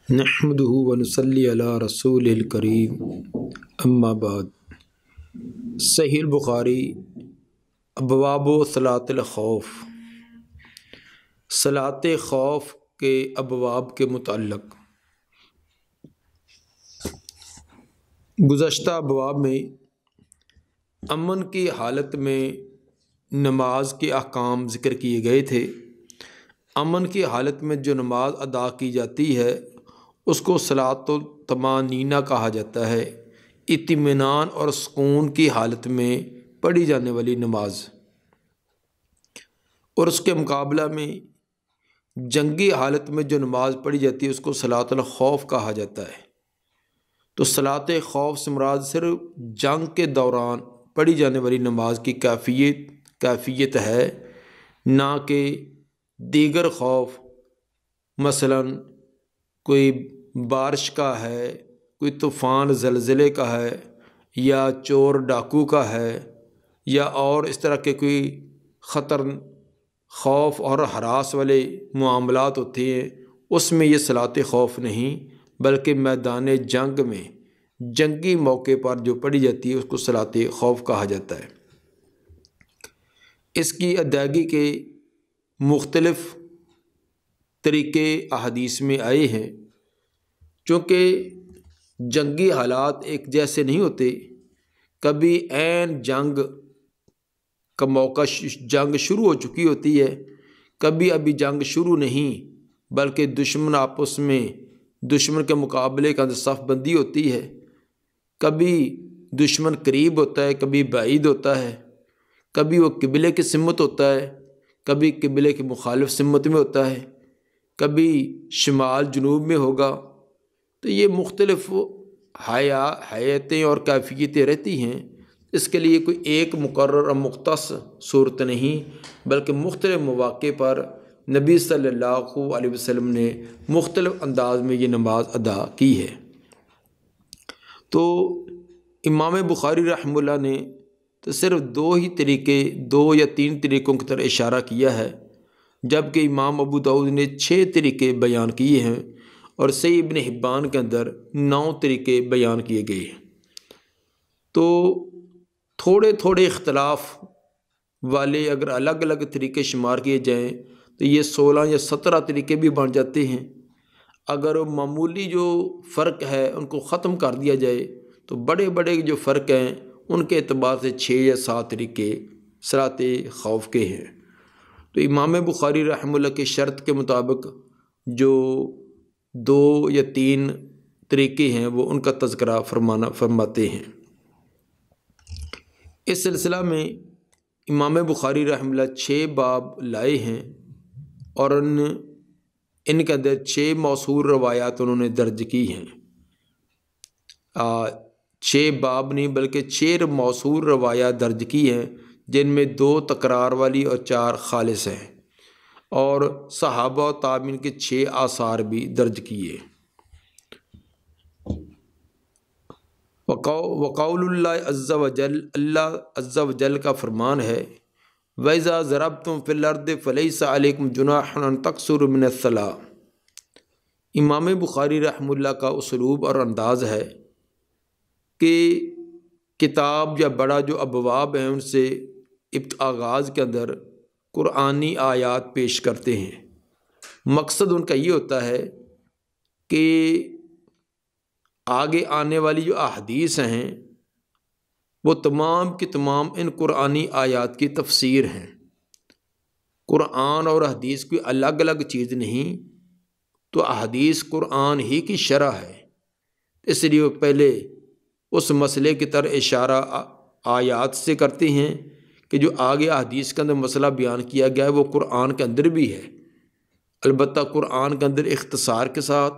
نحمده ونصلی علی رسول الکریم اما بعد۔ صحیح البخاری ابواب صلاۃ الخوف، صلاۃ خوف کے ابواب کے متعلق گزشتہ ابواب میں امن کی حالت میں نماز کے احکام ذکر کیے گئے تھے۔ امن کی حالت میں جو نماز ادا کی جاتی ہے اس کو صلاۃ الطمانینہ کہا جاتا ہے، اطمینان اور سکون کی حالت میں پڑھی جانے والی نماز۔ اور اس کے مقابلہ میں جنگی حالت میں جو نماز پڑھی جاتی ہے اس کو صلاۃ الخوف کہا جاتا ہے۔ تو صلاۃ خوف سے مراد صرف جنگ کے دوران پڑھی جانے والی نماز کی کیفیت ہے، نہ کہ دیگر خوف، مثلاً کوئی بارش کا ہے، کوئی طوفان زلزلے کا ہے، یا چور ڈاکو کا ہے، یا اور اس طرح کے کوئی خطر خوف اور ہراس والے معاملات ہوتے ہیں، اس میں یہ صلاۃ خوف نہیں، بلکہ میدان جنگ میں جنگی موقع پر جو پڑھی جاتی ہے اس کو صلاۃ خوف کہا جاتا ہے۔ اس کی ادائیگی کے مختلف طریقے احادیث میں آئے ہیں، چونکہ جنگی حالات ایک جیسے نہیں ہوتے۔ کبھی عین جنگ کا موقع، جنگ شروع ہو چکی ہوتی ہے، کبھی ابھی جنگ شروع نہیں، بلکہ دشمن آپس میں دشمن کے مقابلے کا صف بندی ہوتی ہے۔ کبھی دشمن قریب ہوتا ہے، کبھی بعید ہوتا ہے، کبھی وہ قبلے کی سمت ہوتا ہے، کبھی قبلے کی مخالف سمت میں ہوتا ہے، کبھی شمال جنوب میں ہوگا۔ تو یہ مختلف حیاتیں اور کیفیتیں رہتی ہیں۔ اس کے لیے کوئی ایک مقرر اور مختص صورت نہیں، بلکہ مختلف مواقع پر نبی صلی اللہ علیہ وسلم نے مختلف انداز میں یہ نماز ادا کی ہے۔ تو امام بخاری رحمہ اللہ نے تو صرف دو یا تین طریقوں کی طرف اشارہ کیا ہے، جبکہ امام ابو داؤد نے 6 طریقے بیان کیے ہیں، اور صحیح ابن حبان کے اندر 9 طریقے بیان کیے گئے ہیں۔ تو تھوڑے اختلاف والے اگر الگ الگ طریقے شمار کیے جائیں تو یہ 16 یا 17 طریقے بھی بن جاتے ہیں۔ اگر معمولی جو فرق ہے ان کو ختم کر دیا جائے تو بڑے جو فرق ہیں ان کے اعتبار سے 6 یا 7 طریقے صلاۃ خوف کے ہیں۔ تو امام بخاری رحمہ اللہ کی شرط کے مطابق جو 2 یا 3 طریقے ہیں وہ ان کا تذکرہ فرماتے ہیں۔ اس سلسلہ میں امام بخاری رحمہ اللہ 6 باب لائے ہیں، اور ان کے اندر 6 موصول روایات انہوں نے درج کی ہیں۔ 6 باب نہیں بلکہ 6 موصول روایات درج کی ہیں، جن میں 2 تکرار والی اور 4 خالص ہیں، اور صحابہ و تابعین کے 6 آثار بھی درج کیے۔ وقول اللہ عز وجل، اللہ عز وجل کا فرمان ہے، وَإِذَا ضَرَبْتُمْ فِي الْأَرْضِ فَلَيْسَ عَلَيْكُمْ جُنَاحٌ أَن تَقْصُرُوا مِنَ الصَّلَاةِ۔ امام بخاری رحمہ اللہ کا اسلوب اور انداز ہے کہ کتاب یا بڑا جو ابواب ہیں ان سے آغاز کے اندر قرآنی آیات پیش کرتے ہیں۔ مقصد ان کا یہ ہوتا ہے کہ آگے آنے والی جو احادیث ہیں وہ تمام کی تمام ان قرآنی آیات کی تفسیر ہیں۔ قرآن اور حدیث کوئی الگ الگ چیز نہیں، تو احادیث قرآن ہی کی شرح ہے، اس لیے وہ پہلے اس مسئلے کی طرح اشارہ آیات سے کرتے ہیں کہ جو آگے احادیث کے اندر مسئلہ بیان کیا گیا ہے وہ قرآن کے اندر بھی ہے، البتہ قرآن کے اندر اختصار کے ساتھ،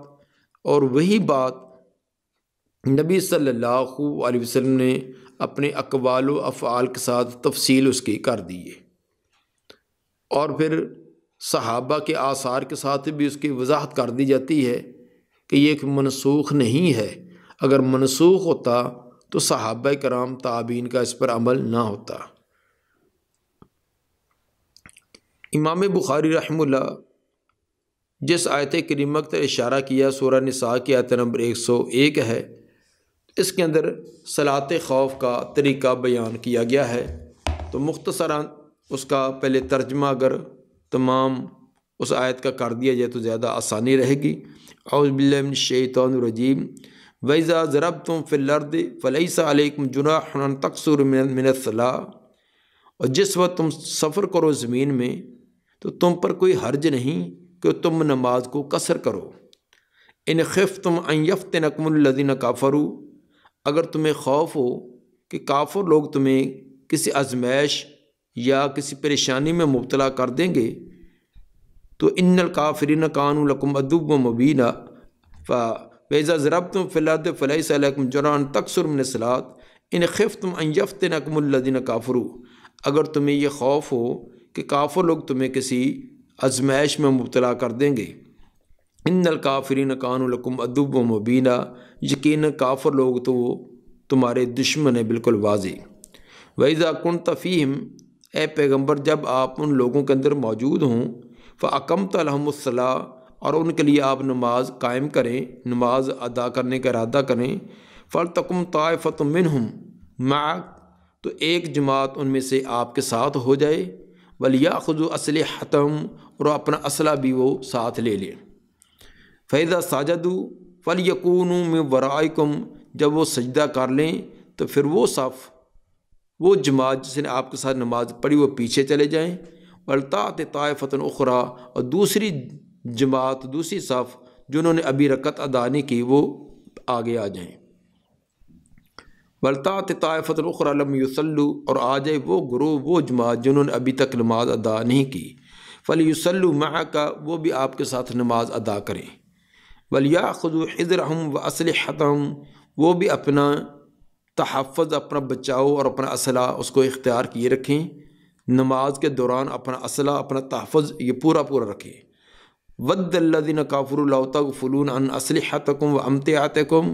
اور وہی بات نبی صلی اللہ علیہ وسلم نے اپنے اقوال و افعال کے ساتھ تفصیل اس کی کر دی ہے، اور پھر صحابہ کے آثار کے ساتھ بھی اس کی وضاحت کر دی جاتی ہے کہ یہ ایک منسوخ نہیں ہے۔ اگر منسوخ ہوتا تو صحابہ کرام تابعین کا اس پر عمل نہ ہوتا۔ امام بخاری رحمہ اللہ جس آیت کریمہ پر اشارہ کیا سورہ نساء کی آیت نمبر 101 ہے، اس کے اندر صلاۃ خوف کا طریقہ بیان کیا گیا ہے۔ تو مختصراً اس کا پہلے ترجمہ اگر تمام اس آیت کا کر دیا جائے تو زیادہ آسانی رہے گی۔ اعوذ باللہ من الشیطان الرجیم وَإِذَا ضَرَبْتُمْ فِي الْأَرْضِ فَلَيْسَ عَلَيْكُمْ جُنَاحٌ أَن تَقْصُرُوا مِنَ الصَّلَاةِ، اور جس وقت تم سفر کرو زمین میں تو تم پر کوئی حرج نہیں کہ تم نماز کو قصر کرو۔ ان خفتم ان یفتنکم الذین کفروا، اگر تمہیں خوف ہو کہ کافر لوگ تمہیں کسی آزمائش یا کسی پریشانی میں مبتلا کر دیں گے، تو ان الکافرین کانوا لکم عدوا مبینا فَإِذَا ضَرَبْتُمْ فِي الْأَرْضِ فَلَيْسَ عَلَيْكُمْ جُنَاحٌ أَن تَقْصُرُوا مِنَ الصَّلَاةِ إِنْ خِفْتُمْ أَن يَفْتِنَكُمُ الَّذِينَ كَفَرُوا، اگر تمہیں یہ خوف ہو کہ کافر لوگ تمہیں کسی آزمائش میں مبتلا کر دیں گے، ان الکافرین کانوا لکم عدوا مبینا، یقیناً کافر لوگ تو وہ تمہارے دشمن ہیں بالکل واضح۔ وَإِذَا كُنْتَ فِيهِمْ، اے پیغمبر جب آپ ان لوگوں کے اندر موجود ہوں، فَأَقَمْتَ لَهُمُ الصَّلَاةَ، اور ان کے لیے آپ نماز قائم کریں، نماز ادا کرنے کا ارادہ کریں، فَلْتَقُمْ طَائِفَةٌ مِّنْهُمْ مَعَكَ، تو ایک جماعت ان میں سے آپ کے ساتھ ہو جائے، وَلْيَأْخُذُوا أَسْلِحَتَهُمْ، اور اپنا اسلحہ بھی وہ ساتھ لے لیں، فَإِذَا سَجَدُوا فَلْيَكُونُوا مِن وَرَائِكُمْ، جب وہ سجدہ کر لیں تو پھر وہ صف، وہ جماعت جس نے آپ کے ساتھ نماز پڑھی وہ پیچھے چلے جائیں، وَلْتَأْتِ طَائِفَةٌ أُخْرَىٰ، اور دوسری جماعت دوسری صف جنہوں نے ابھی رکعت ادا نہیں کی وہ آگے آ جائیں، وَلْتَأْتِ طَائِفَةٌ أُخْرَىٰ لَمْ يُصَلُّوا، اور آ جائے وہ گروہ وہ جماعت جنہوں نے ابھی تک نماز ادا نہیں کی، فَلْيُصَلُّوا مَعَكَ، وہ بھی آپ کے ساتھ نماز ادا کریں، وَلْيَأْخُذُوا حِذْرَهُمْ وَأَسْلِحَتَهُمْ، وہ بھی اپنا تحفظ، اپنا بچاؤ اور اپنا اسلحہ اس کو اختیار کیے رکھیں، نماز کے دوران اپنا اسلحہ اپنا تحفظ یہ پورا رکھیں۔ وَدَّ الَّذِينَ كَفَرُوا لَوْ تَغْفُلُونَ عَنْ أَسْلِحَتِكُمْ وَأَمْتِعَتِكُمْ،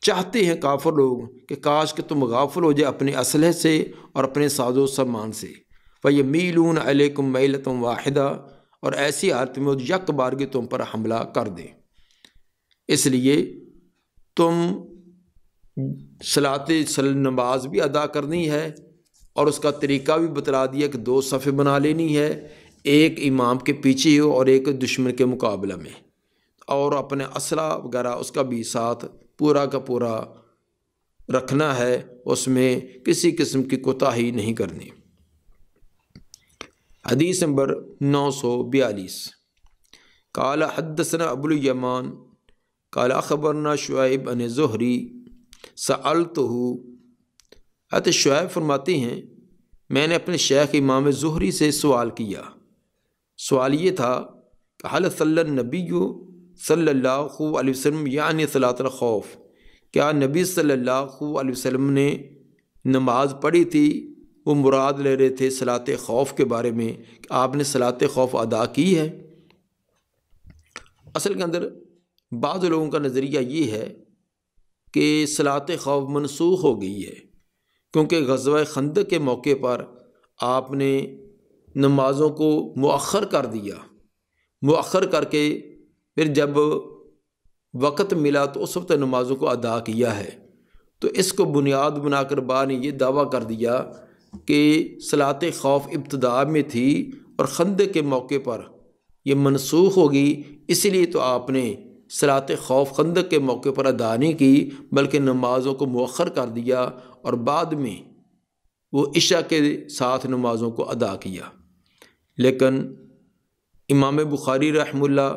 چاہتے ہیں کافر لوگ کہ کاش کہ تم غافل ہو جائے اپنے اسلحے سے اور اپنے ساز و سامان سے، فَيَمِيلُونَ عَلَيْكُمْ مَيْلَةً وَاحِدَةً، اور ایسی حالت میں یک بارگی تم پر حملہ کر دیں۔ اس لیے تم نماز بھی ادا کرنی ہے اور اس کا طریقہ بھی بتلا دیا کہ دو صفیں بنا لینی ہے، ایک امام کے پیچھے ہو اور ایک دشمن کے مقابلہ میں، اور اپنے اسلحہ وغیرہ اس کا بھی ساتھ پورا کا پورا رکھنا ہے، اس میں کسی قسم کی کوتاہی نہیں کرنی۔ حدیث نمبر 942، قال حدثنا ابو الیمان قال اخبرنا شعیب عن زہری سألتہ، حضرت شعیب فرماتے ہیں میں نے اپنے شیخ امام زہری سے سوال کیا، سوال یہ تھا کہ حل صلی النبی صلی اللہ علیہ وسلم یعنی صلاۃ الخوف، کیا نبی صلی اللہ علیہ وسلم نے نماز پڑھی تھی، وہ مراد لے رہے تھے صلاۃ خوف کے بارے میں کہ آپ نے صلاۃ خوف ادا کی ہے؟ اصل کے اندر بعض لوگوں کا نظریہ یہ ہے کہ صلاۃ خوف منسوخ ہو گئی ہے، کیونکہ غزوہ خندق کے موقع پر آپ نے نمازوں کو مؤخر کر دیا، مؤخر کر کے پھر جب وقت ملا تو اس وقت نمازوں کو ادا کیا ہے، تو اس کو بنیاد بنا کر بعد نے یہ دعویٰ کر دیا کہ صلاۃ خوف ابتدا میں تھی اور خندق کے موقع پر یہ منسوخ ہوگی، اسی لیے تو آپ نے صلاۃ خوف خندق کے موقع پر ادا نہیں کی بلکہ نمازوں کو مؤخر کر دیا اور بعد میں وہ عشاء کے ساتھ نمازوں کو ادا کیا۔ لیکن امام بخاری رحمہ اللہ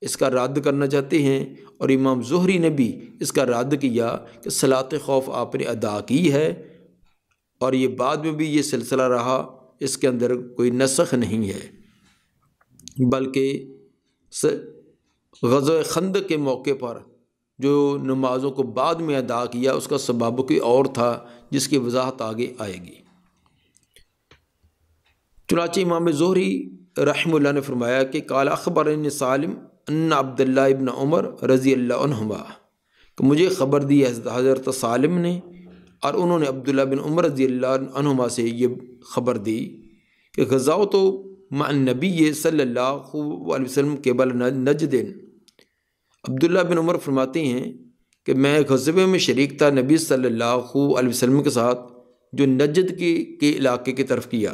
اس کا رد کرنا چاہتے ہیں اور امام زہری نے بھی اس کا رد کیا کہ صلاۃ خوف آپ نے ادا کی ہے، اور یہ بعد میں بھی یہ سلسلہ رہا، اس کے اندر کوئی نسخ نہیں ہے، بلکہ غزوہ خندق کے موقع پر جو نمازوں کو بعد میں ادا کیا اس کا سبب کوئی اور تھا جس کی وضاحت آگے آئے گی۔ چنانچہ امام زہری رحمہ اللہ نے فرمایا کہ قال اخبرنی سالم ان عبداللہ ابن عمر رضی اللہ عنہما، کہ مجھے خبر دی حضرت سالم نے اور انہوں نے عبداللہ بن عمر رضی اللہ عنہما سے یہ خبر دی کہ غزوۃ مع النبی صلی اللہ علیہ وسلم قبل نجد۔ عبداللہ بن عمر فرماتے ہیں کہ میں غزوے میں شریک تھا نبی صلی اللہ علیہ وسلم کے ساتھ جو نجد کے علاقے کی طرف کیا۔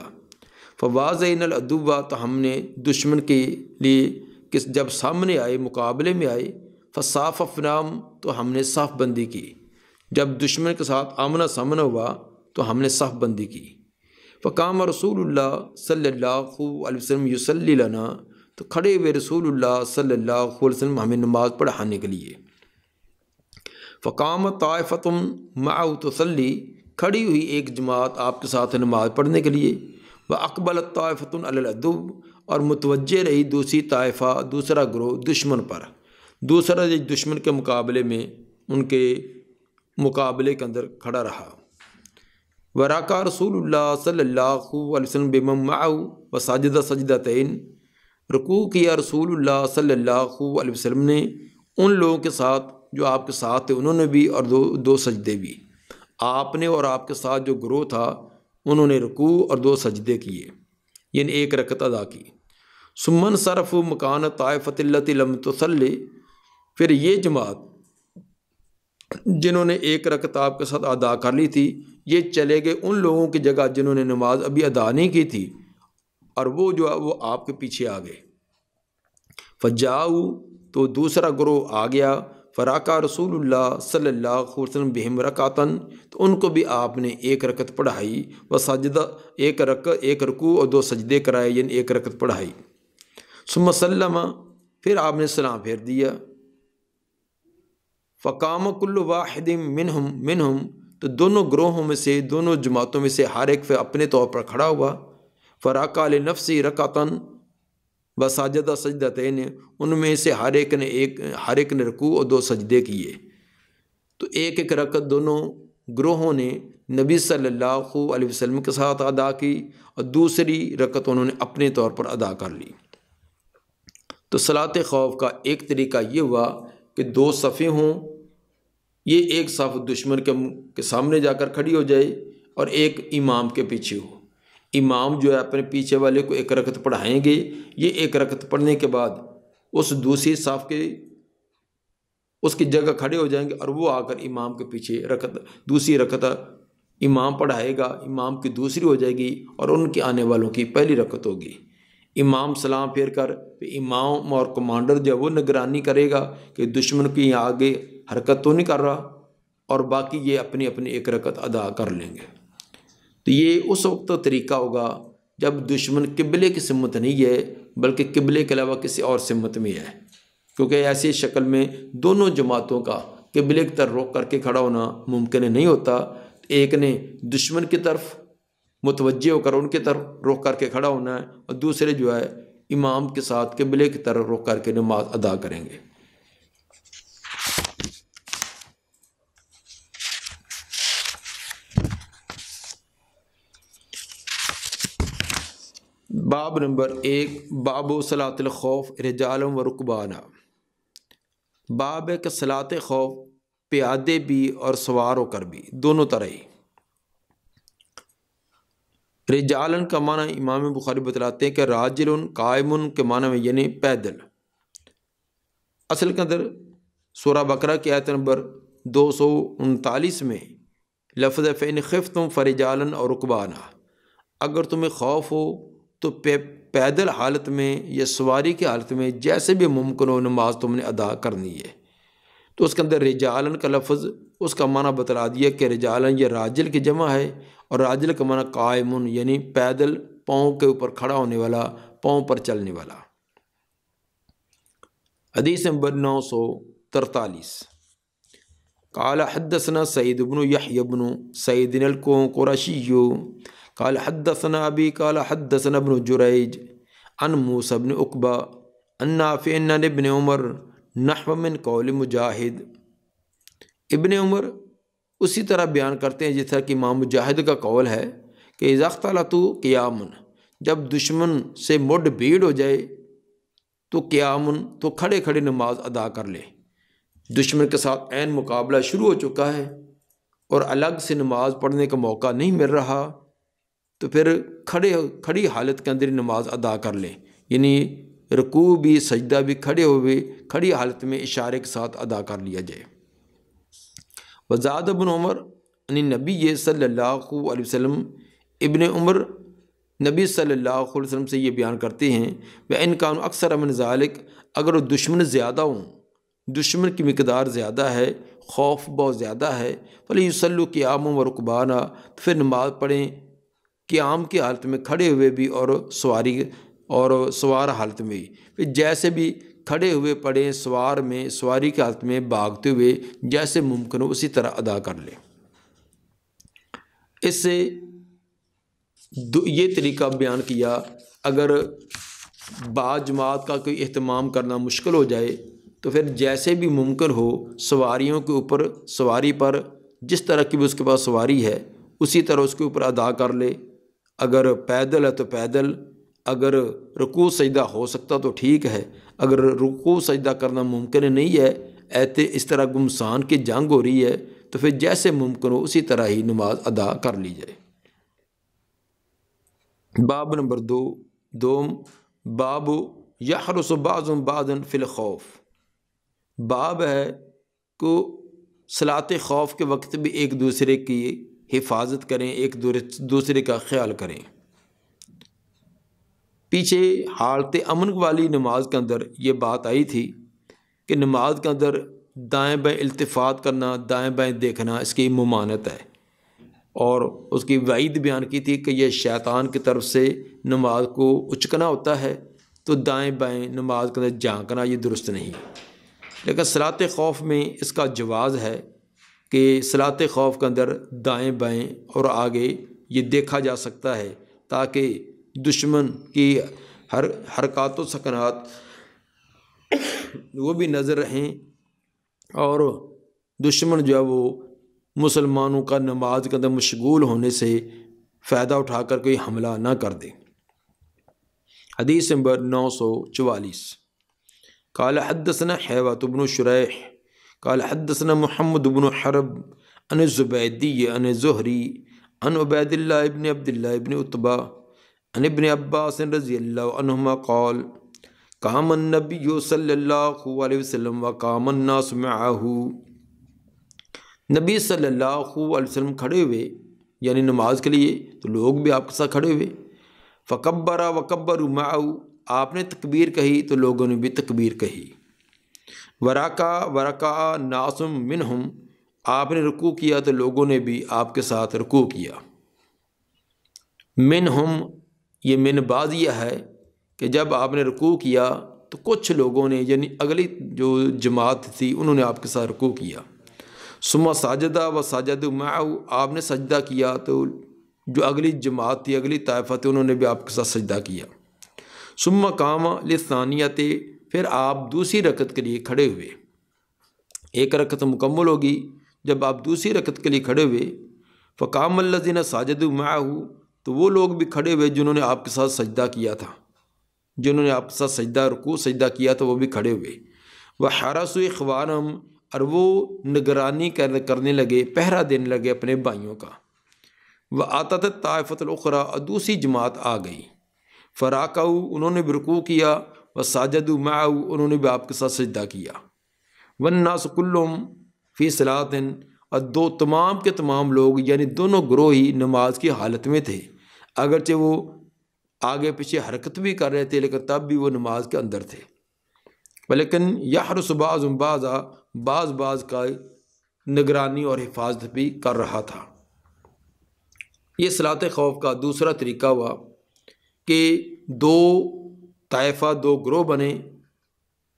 فواضعنا العدو، تو ہم نے دشمن کے لیے کہ جب سامنے آئے مقابلے میں آئے، فصاففناہم، تو ہم نے صف بندی کی۔ جب دشمن کے ساتھ آمنا سامنا ہوا تو ہم نے صف بندی کی۔ فقام رسول اللہ صلی اللہ علیہ وسلم یصلی لنا، تو کھڑے ہوئے رسول اللہ صلی اللہ علیہ وسلم ہمیں نماز پڑھانے کے لیے۔ فقام طائفۃ معہ تصلی، کھڑی ہوئی ایک جماعت آپ کے ساتھ نماز پڑھنے کے لیے۔ واقبلت طائفۃ علی العدو، اور متوجہ رہی دوسری طائفہ، دوسرا گروہ دشمن پر، دوسرا دشمن کے مقابلے میں ان کے مقابلے کے اندر کھڑا رہا۔ ورکع رسول اللہ صلی اللہ علیہ وسلم بمن معہ وسجد سجدتین، رکوع کیا رسول اللہ صلی اللہ علیہ وسلم نے ان لوگوں کے ساتھ جو آپ کے ساتھ تھے، انہوں نے بھی، اور دو سجدے بھی۔ آپ نے اور آپ کے ساتھ جو گروہ تھا انہوں نے رکوع اور 2 سجدے کیے، یعنی 1 رکعت ادا کی۔ ثم انصرفوا مکان طائفۃ التی لم تصلی، پھر یہ جماعت جنہوں نے 1 رکعت آپ کے ساتھ ادا کر لی تھی، یہ چلے گئے ان لوگوں کی جگہ جنہوں نے نماز ابھی ادا نہیں کی تھی، اور وہ جو وہ آپ کے پیچھے آ گئے۔ فجاؤ، تو دوسرا گروہ آ گیا۔ فرکع رسول اللہ صلی اللہ علیہ وسلم بہم رکعتن، تو ان کو بھی آپ نے 1 رکعت پڑھائی۔ وسجدہ، 1 رکوع اور 2 سجدے کرائے، یعنی 1 رکعت پڑھائی۔ ثم سلم، پھر آپ نے سلام پھیر دیا۔ فقام کل واحد منہم، تو دونوں گروہوں میں سے، دونوں جماعتوں میں سے ہر ایک اپنے طور پر کھڑا ہوا۔ فرکع لنفسہ رکعتن وسجد سجدتین، ان میں سے ہر ایک نے رکوع اور 2 سجدے کیے۔ تو 1 رکعت دونوں گروہوں نے نبی صلی اللہ علیہ وسلم کے ساتھ ادا کی، اور دوسری رکعت انہوں نے اپنے طور پر ادا کر لی۔ تو صلاۃ خوف کا ایک طریقہ یہ ہوا کہ 2 صفیں ہوں، یہ ایک صف دشمن کے سامنے جا کر کھڑی ہو جائے اور ایک امام کے پیچھے ہو۔ امام جو ہے اپنے پیچھے والے کو 1 رکعت پڑھائیں گے، یہ 1 رکعت پڑھنے کے بعد اس دوسری صف کے اس کی جگہ کھڑے ہو جائیں گے، اور وہ آ کر امام کے پیچھے دوسری رکعت امام پڑھائے گا، امام کی دوسری ہو جائے گی، اور ان کے آنے والوں کی پہلی رکعت ہوگی۔ امام سلام پھیر کر امام اور کمانڈر جو وہ نگرانی کرے گا کہ دشمن کی آگے حرکت تو نہیں کر رہا، اور باقی یہ اپنی اپنی 1 رکعت ادا کر لیں گے۔ تو یہ اس وقت طریقہ ہوگا جب دشمن قبلے کی سمت نہیں ہے، بلکہ قبلے کے علاوہ کسی اور سمت میں ہے، کیونکہ ایسی شکل میں دونوں جماعتوں کا قبلے کی طرف رخ کر کے کھڑا ہونا ممکن نہیں ہوتا۔ ایک نے دشمن کی طرف متوجہ ہو کر ان کی طرف رخ کر کے کھڑا ہونا ہے، اور دوسرے جو ہے امام کے ساتھ قبلے کی طرف رخ کر کے نماز ادا کریں گے۔ باب نمبر 1، باب صلاۃ الخوف رجالا و رکبانا۔ باب ہے کہ صلاۃ خوف پیادے بھی اور سوار ہو کر بھی، دونوں طرح ہی۔ رجالن کا معنی امام بخاری بتلاتے ہیں کہ راجل قائم کے معنی میں یعنی پیدل۔ اصل کے اندر سورہ بقرہ کی آیت نمبر 239 میں لفظ فَإِنْ خِفْتُمْ فَرِجَالًا أَوْ رُكْبَانًا، اگر تمہیں خوف ہو تو پیدل حالت میں یا سواری کی حالت میں جیسے بھی ممکن ہو نماز تم نے ادا کرنی ہے۔ تو اس کے اندر رجالن کا لفظ اس کا معنی بتلا دیا کہ رجالن یہ راجل کی جمع ہے، اور راجل کا معنی قائمن یعنی پیدل پاؤں کے اوپر کھڑا ہونے والا، پاؤں پر چلنے والا۔ حدیث نمبر 943، قال حدثنا سعید بن یحیی بن سعید القرشی قال حدثنا ابی قال حدثنا ابن جریج عن موسیٰ بن عقبہ عن نافع عن ابن عمر نحو من قول مجاہد۔ ابن عمر اسی طرح بیان کرتے ہیں جس طرح کہ امام مجاہد کا قول ہے کہ اذا اختلطوا قیامًا، جب دشمن سے مڈ بھیڑ ہو جائے تو قیامًا تو کھڑے کھڑے نماز ادا کر لے۔ دشمن کے ساتھ عین مقابلہ شروع ہو چکا ہے اور الگ سے نماز پڑھنے کا موقع نہیں مل رہا، تو پھر کھڑی حالت کے اندر نماز ادا کر لیں، یعنی رکوع بھی سجدہ بھی کھڑے ہوئے کھڑی حالت میں اشارے کے ساتھ ادا کر لیا جائے۔ وزاد ابن عمر یعنی نبی صلی اللہ علیہ وسلم، ابن عمر نبی صلی اللہ علیہ وسلم سے یہ بیان کرتے ہیں وَإِنْ كَانُوا أَكْثَرَ مِنْ ذَلِكَ، اگر دشمن زیادہ ہوں، دشمن کی مقدار زیادہ ہے، خوف بہت زیادہ ہے، فَلْيُصَلُّوا قِيَامًا وَرُكْبَانًا، تو پھر نماز پڑھیں قیام کی حالت میں کھڑے ہوئے بھی اور سوار حالت میں بھی، پھر جیسے بھی کھڑے ہوئے پڑھیں، سواری کی حالت میں بھاگتے ہوئے جیسے ممکن ہو اسی طرح ادا کر لیں۔ اس سے یہ طریقہ بیان کیا، اگر بعض جماعت کا کوئی اہتمام کرنا مشکل ہو جائے تو پھر جیسے بھی ممکن ہو سواریوں کے اوپر، سواری پر جس طرح کی بھی اس کے پاس سواری ہے اسی طرح اس کے اوپر ادا کر لے، اگر پیدل ہے تو پیدل، اگر رکوع سجدہ ہو سکتا تو ٹھیک ہے، اگر رکوع سجدہ کرنا ممکن نہیں ہے، اس طرح گمسان کی جنگ ہو رہی ہے تو پھر جیسے ممکن ہو اسی طرح ہی نماز ادا کر لی جائے۔ باب نمبر 2 باب یحرس بعض بعضا فی الخوف، باب ہے کو صلاۃ خوف کے وقت بھی ایک دوسرے کی حفاظت کریں، ایک دوسرے کا خیال کریں۔ پیچھے حالت امن والی نماز کے اندر یہ بات آئی تھی کہ نماز کے اندر دائیں بائیں التفات کرنا، دائیں بائیں دیکھنا اس کی ممانعت ہے، اور اس کی وعید بیان کی تھی کہ یہ شیطان کی طرف سے نماز کو اچکنا ہوتا ہے، تو دائیں بائیں نماز کے اندر جھانکنا یہ درست نہیں۔ لیکن صلاۃ خوف میں اس کا جواز ہے کہ صلاۃ خوف کے اندر دائیں بائیں اور آگے یہ دیکھا جا سکتا ہے تاکہ دشمن کی حرکات و سکنات وہ بھی نظر رہیں، اور دشمن جو ہے وہ مسلمانوں کا نماز کے اندر مشغول ہونے سے فائدہ اٹھا کر کوئی حملہ نہ کر دے۔ حدیث نمبر 944 قال حدثنا حیوة بن شریح قال حدثنا محمد بن حرب عن الزبیدی عن زہری عن عبید اللہ ابن عبد اللہ ابن عتبہ عن ابن عباس رضی اللہ عنہما قال قام النبی صلی اللہ علیہ وسلم وقام الناس معه، نبی صلی اللہ علیہ وسلم کھڑے ہوئے یعنی نماز کے لیے تو لوگ بھی آپ کے ساتھ کھڑے ہوئے، فکبر وکبروا معه، آپ نے تکبیر کہی تو لوگوں نے بھی تکبیر کہی، ورکع ناس منہم، آپ نے رکوع کیا تو لوگوں نے بھی آپ کے ساتھ رکوع کیا۔ منہم یہ من بعضیہ ہے کہ جب آپ نے رکوع کیا تو کچھ لوگوں نے یعنی اگلی جو جماعت تھی انہوں نے آپ کے ساتھ رکوع کیا، ثم سجدہ وسجدوا معه، آپ نے سجدہ کیا تو جو اگلی جماعت تھی، اگلی طائفہ تھی، انہوں نے بھی آپ کے ساتھ سجدہ کیا، ثم قام للثانیۃ، پھر آپ دوسری رکعت کے لیے کھڑے ہوئے، ایک رکعت مکمل ہوگی جب آپ دوسری رکعت کے لیے کھڑے ہوئے، فقام الذین سجدوا معه، تو وہ لوگ بھی کھڑے ہوئے جنہوں نے آپ کے ساتھ سجدہ کیا تھا، جنہوں نے آپ کے ساتھ سجدہ رکوع سجدہ کیا تھا وہ بھی کھڑے ہوئے، وحرسوا اخوانہم، اور وہ نگرانی کرنے لگے، پہرا دینے لگے اپنے بھائیوں کا، وآتت الطائفۃ الاخری، اور دوسری جماعت آ گئی، فراکعوا، انہوں نے بھی رکوع کیا، وسجدوا معه، انہوں نے بھی آپ کے ساتھ سجدہ کیا، والناس کلهم فی صلاۃ، اور تمام کے تمام لوگ یعنی دونوں گروہ ہی نماز کی حالت میں تھے، اگرچہ وہ آگے پیچھے حرکت بھی کر رہے تھے لیکن تب بھی وہ نماز کے اندر تھے، ولیکن یحرس بعض بعضا، بعض کا نگرانی اور حفاظت بھی کر رہا تھا۔ یہ صلاۃ خوف کا دوسرا طریقہ ہوا کہ دو طائفہ، دو گروہ بنے،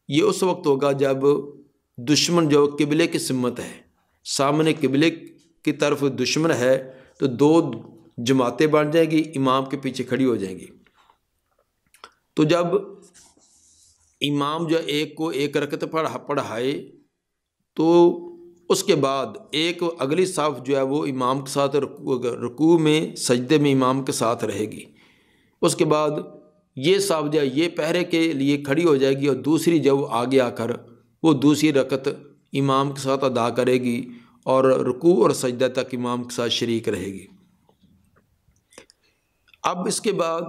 یہ اس وقت ہوگا جب دشمن جو قبلے کی سمت ہے، سامنے قبلے کی طرف دشمن ہے تو دو جماعتیں بن جائیں گی، امام کے پیچھے کھڑی ہو جائیں گی، تو جب امام جو ایک کو ایک رکعت پڑھائے تو اس کے بعد ایک اگلی صف جو ہے وہ امام کے ساتھ رکوع میں سجدے میں امام کے ساتھ رہے گی، اس کے بعد یہ صف جو ہے یہ پہرے کے لیے کھڑی ہو جائے گی، اور دوسری جو وہ آگے آ کر وہ دوسری رکعت امام کے ساتھ ادا کرے گی اور رکوع اور سجدہ تک امام کے ساتھ شریک رہے گی۔ اب اس کے بعد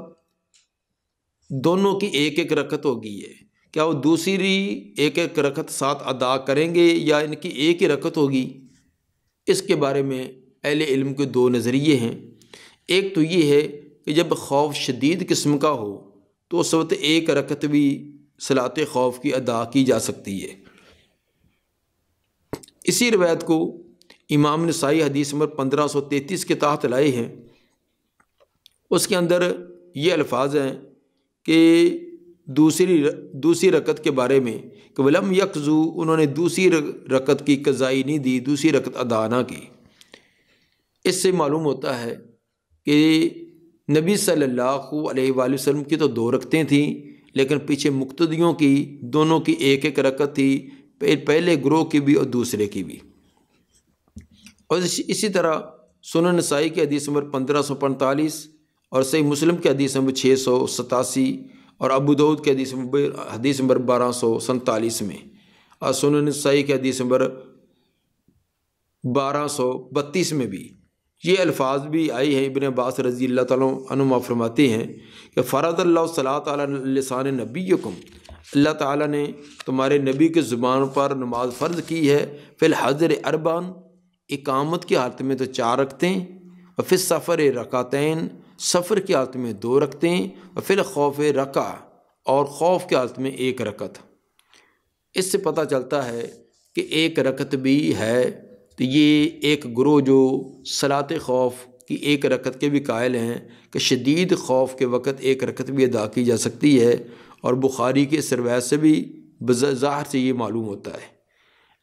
دونوں کی ایک ایک رکعت ہوگی ہے، کیا وہ دوسری ایک ایک رکعت ساتھ ادا کریں گے یا ان کی ایک ہی رکعت ہوگی؟ اس کے بارے میں اہل علم کے دو نظریے ہیں۔ ایک تو یہ ہے کہ جب خوف شدید قسم کا ہو تو اس وقت ایک رکعت بھی صلاۃ خوف کی ادا کی جا سکتی ہے۔ اسی روایت کو امام نسائی حدیث نمبر 1533 کے تحت لائے ہیں۔ اس کے اندر یہ الفاظ ہیں کہ دوسری رکعت کے بارے میں کہ ولم یقضوا، انہوں نے دوسری رکعت کی قضائی نہیں دی، دوسری رکعت ادا نہ کی۔ اس سے معلوم ہوتا ہے کہ نبی صلی اللہ علیہ وآلہ وسلم کی تو 2 رکعتیں تھیں، لیکن پیچھے مقتدیوں کی دونوں کی ایک ایک رکعت تھی، پہلے گروہ کی بھی اور دوسرے کی بھی۔ اور اسی طرح سنن نسائی کی حدیث نمبر 1545 اور صحیح مسلم کی حدیث نمبر 687 اور ابو داؤد کی حدیث نمبر 1247 میں، اور سنن نسائی کی حدیث نمبر 1232 میں بھی یہ الفاظ بھی آئی ہیں۔ ابن عباس رضی اللہ تعالیٰ عنہما فرماتے ہیں کہ فرض اللہ الصلاۃ علی لسان نبیکم، اللہ تعالیٰ نے تمہارے نبی کے زبان پر نماز فرض کی ہے، فی الحضر اربعن، اقامت کی حالت میں تو 4 رکعتیں، اور فی السفر رکعتین، سفر کی حالت میں 2 رکعتیں، اور فی الخوف رکعہ، اور خوف کی حالت میں 1 رکعت۔ اس سے پتہ چلتا ہے کہ 1 رکعت بھی ہے، تو یہ ایک گروہ جو صلاۃ خوف کی 1 رکعت کے بھی قائل ہیں کہ شدید خوف کے وقت 1 رکعت بھی ادا کی جا سکتی ہے، اور بخاری کے اس روایت سے بھی ظاہر سے یہ معلوم ہوتا ہے۔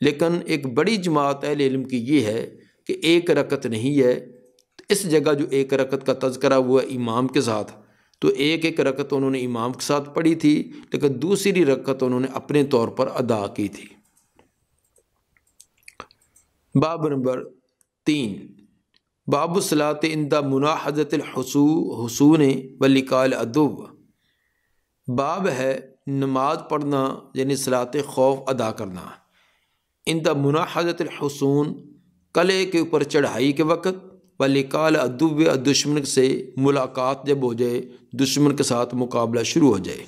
لیکن ایک بڑی جماعت اہل علم کی یہ ہے کہ 1 رکعت نہیں ہے۔ اس جگہ جو 1 رکعت کا تذکرہ ہوا امام کے ساتھ، تو ایک رکعت انہوں نے امام کے ساتھ پڑھی تھی، لیکن دوسری رکعت انہوں نے اپنے طور پر ادا کی تھی۔ باب نمبر 3، باب الصلاۃ عند مناحضۃ الحصون ولقاء العدو، باب ہے نماز پڑھنا یعنی صلاۃ خوف ادا کرنا عند مناحضۃ الحصون، قلعے کے اوپر چڑھائی کے وقت، ولقاء العدو، دشمن سے ملاقات جب ہو جائے، دشمن کے ساتھ مقابلہ شروع ہو جائے۔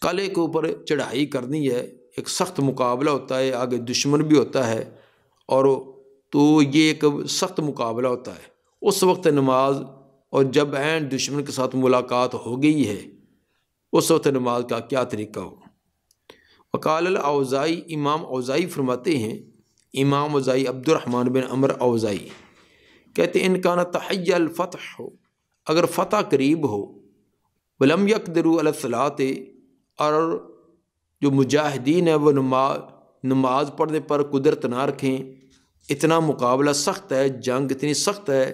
قلعے کے اوپر چڑھائی کرنی ہے، ایک سخت مقابلہ ہوتا ہے، آگے دشمن بھی ہوتا ہے، اور تو یہ ایک سخت مقابلہ ہوتا ہے۔ اس وقت نماز، اور جب عین دشمن کے ساتھ ملاقات ہو گئی ہے، اس وقت نماز کا کیا طریقہ ہو۔ وقال الاوزاعی، امام اوزاعی فرماتے ہیں، امام اوزاعی عبد الرحمن بن عمر اوزاعی کہتے ہیں، ان کان تحی الفتح ہو، اگر فتح قریب ہو، ولم یقدروا علی الصلاۃ، اور جو مجاہدین ہیں وہ نماز پڑھنے پر قدرت نہ رکھیں، اتنا مقابلہ سخت ہے، جنگ اتنی سخت ہے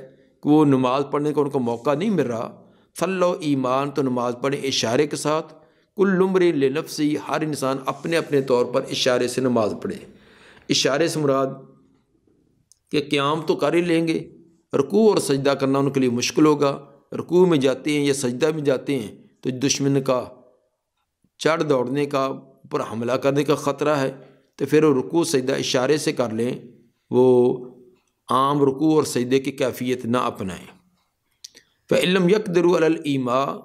کہ وہ نماز پڑھنے کا ان کو موقع نہیں مل رہا، صلو ایمان، تو نماز پڑھیں اشارے کے ساتھ، کل امرئ لنفسہ، ہر انسان اپنے اپنے طور پر اشارے سے نماز پڑھے۔ اشارے سے مراد کہ قیام تو کر ہی لیں گے، رکوع اور سجدہ کرنا ان کے لیے مشکل ہوگا، رکوع میں جاتے ہیں یا سجدہ میں جاتے ہیں تو دشمن کا چڑھ دوڑنے کا، پر حملہ کرنے کا خطرہ ہے، تو پھر وہ رکوع سجدہ اشارے سے کر لیں، وہ عام رکوع اور سجدے کی کیفیت نہ اپنائیں۔ فَإِن لَّمْ يَقْدِرُوا عَلَى الْإِيمَاءِ،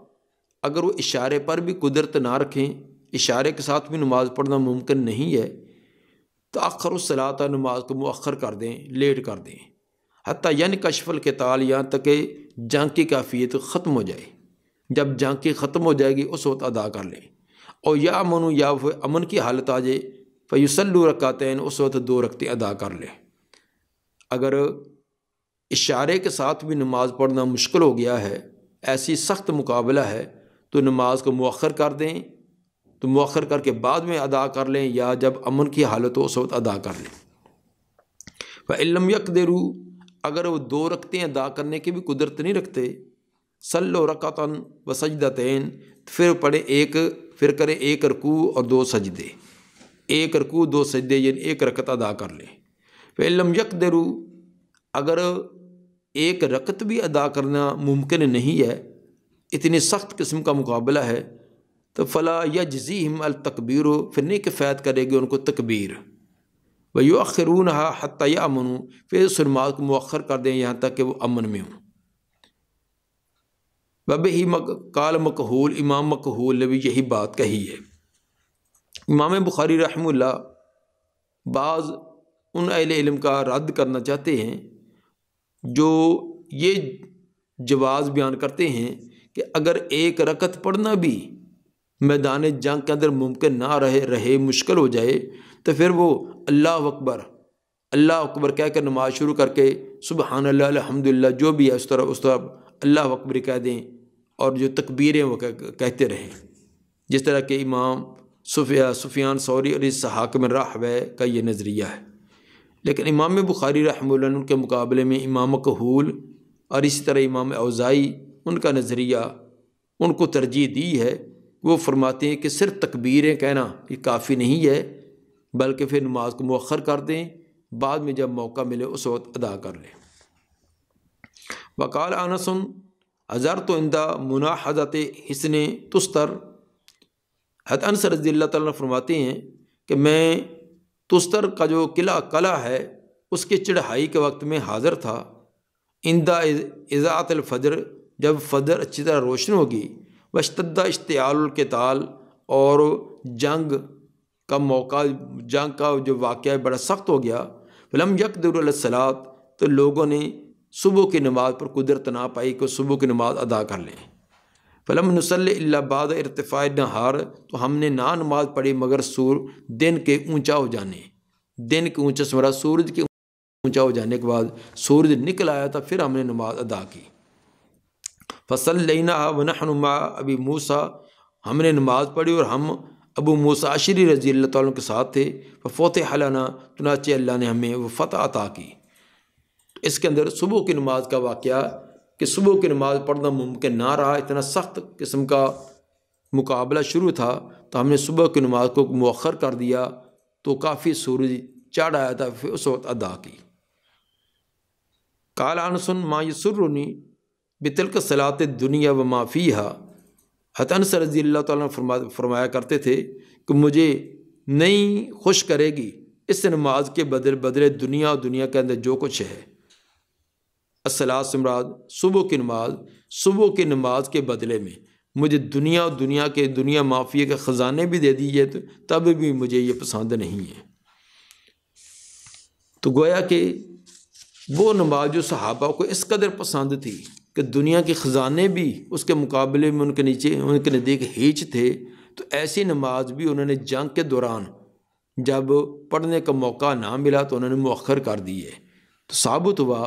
اگر وہ اشارے پر بھی قدرت نہ رکھیں، اشارے کے ساتھ بھی نماز پڑھنا ممکن نہیں ہے، تو تأخروا الصلاۃ، نماز کو مؤخر کر دیں، لیٹ کر دیں، حتیٰ ينکشف القتال، یہاں تک کہ جنگ کی کیفیت ختم ہو جائے، جب جنگ کی ختم ہو جائے گی اس وقت ادا کر لیں، اور یامنوا، یا امن کی حالت آ جائے، فیصلوا رکعتین، اس وقت 2 رکعتیں ادا کر لیں۔ اگر اشارے کے ساتھ بھی نماز پڑھنا مشکل ہو گیا ہے، ایسی سخت مقابلہ ہے، تو نماز کو مؤخر کر دیں، تو مؤخر کر کے بعد میں ادا کر لیں، یا جب امن کی حالت ہو اس وقت ادا کر لیں۔ فَإِن لَّمْ يَقْدِرُوا، اگر وہ 2 رکعتیں ادا کرنے کی بھی قدرت نہیں رکھتے، صلوا رکعۃ وسجدتین، پھر کریں 1 رکوع اور 2 سجدے، 1 رکوع 2 سجدے، یعنی 1 رکعت ادا کر لیں۔ فَإِن لَّمْ يَقْدِرُوا، اگر 1 رکعت بھی ادا کرنا ممکن نہیں ہے، اتنی سخت قسم کا مقابلہ ہے، تو فلا یجزیہم التکبیر، پھر نہیں کفایت کرے گی ان کو تکبیر، ویؤخرونها حتی یامنوا، پھر اس نماز کو مؤخر کر دیں یہاں تک کہ وہ امن میں ہوں۔ وبہ قال مکحول، امام مکحول نے بھی یہی بات کہی ہے۔ امام بخاری رحمہ اللہ بعض ان اہل علم کا رد کرنا چاہتے ہیں جو یہ جواز بیان کرتے ہیں کہ اگر ایک رکعت پڑھنا بھی میدان جنگ کے اندر ممکن نہ رہے مشکل ہو جائے تو پھر وہ اللہ اکبر کہہ کر نماز شروع کر کے سبحان اللہ الحمدللہ جو بھی ہے اس طرح اللہ اکبر کہہ دیں اور جو تکبیریں وہ کہتے رہیں، جس طرح کہ امام سفیان ثوری اور اسحاق بن راہویہ کا یہ نظریہ ہے۔ لیکن امام بخاری رحمہ اللہ کے مقابلے میں امام مکحول اور اسی طرح امام اوزاعی ان کا نظریہ ان کو ترجیح دی ہے۔ وہ فرماتے ہیں کہ صرف تکبیریں کہنا یہ کافی نہیں ہے، بلکہ پھر نماز کو مؤخر کر دیں، بعد میں جب موقع ملے اس وقت ادا کر لیں۔ وقال انس حضرت عند مناحضت حسن تستر، حضرت انس رضی اللہ تعالیٰ عنہ فرماتے ہیں کہ میں تستر کا جو قلعہ ہے اس کے چڑھائی کے وقت میں حاضر تھا، عند اذاعت الفجر، جب فجر اچھی طرح روشن ہوگی، واشتد اشتعال القتال، اور جنگ کا موقع، جنگ کا جو واقعہ ہے بڑا سخت ہو گیا، فلم یقدروا علی الصلاۃ، تو لوگوں نے صبح کی نماز پر قدرت نہ پائی کہ صبح کی نماز ادا کر لیں۔ فلم نصلی الا بعد ارتفاع النہار، تو ہم نے نہ نماز پڑھی مگر دن کے اونچا ہو جانے، دن کے اونچا سمرا سورج کے اونچا ہو جانے کے بعد سورج نکل آیا تھا، پھر ہم نے نماز ادا کی۔ فصلینا ونحن مع ابی موسیٰ، ہم نے نماز پڑھی اور ہم ابو موسیٰ اشعری رضی اللہ تعالیٰ کے ساتھ تھے۔ ففتح لنا، چنانچہ اللہ نے ہمیں وہ فتح عطا کی۔ اس کے اندر صبح کی نماز کا واقعہ کہ صبح کی نماز پڑھنا ممکن نہ رہا، اتنا سخت قسم کا مقابلہ شروع تھا، تو ہم نے صبح کی نماز کو مؤخر کر دیا، تو کافی سورج چڑھ آیا تھا، پھر اس وقت ادا کی۔ قال انس ما یسرنی بتلک صلاۃ الدنیا وما فیہا، حضرت انس رضی اللہ تعالیٰ فرمایا کرتے تھے کہ مجھے نہیں خوش کرے گی اس نماز کے بدلے دنیا اور دنیا کے اندر جو کچھ ہے۔ الصلاۃ سے مراد صبح کی نماز، صبح کی نماز کے بدلے میں مجھے دنیا اور دنیا معافیہ کے خزانے بھی دے دیجیے تب بھی مجھے یہ پسند نہیں ہے۔ تو گویا کہ وہ نماز جو صحابہ کو اس قدر پسند تھی کہ دنیا کے خزانے بھی اس کے مقابلے میں ان کے نزدیک ہیچ تھے، تو ایسی نماز بھی انہوں نے جنگ کے دوران جب پڑھنے کا موقع نہ ملا تو انہوں نے مؤخر کر دی ہے۔ تو ثابت ہوا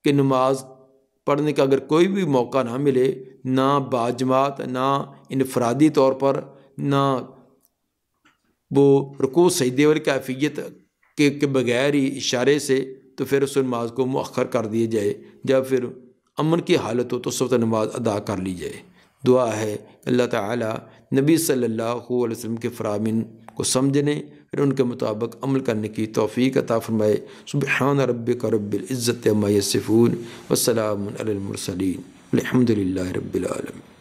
کہ نماز پڑھنے کا اگر کوئی بھی موقع نہ ملے، نہ باجماعت، نہ انفرادی طور پر، نہ وہ رکوع سجدے والی کیفیت کے بغیر ہی اشارے سے، تو پھر اس نماز کو مؤخر کر دیے جائے، جب پھر امن کی حالت ہو تو اس وقت نماز ادا کر لی جائے۔ دعا ہے کہ اللہ تعالیٰ نبی صلی اللہ علیہ وسلم کے فرامین کو سمجھنے پھر ان کے مطابق عمل کرنے کی توفیق عطا فرمائے۔ سبحان ربک رب العزت عما یصفون وسلام علی المرسلین الحمد للہ رب العالمین۔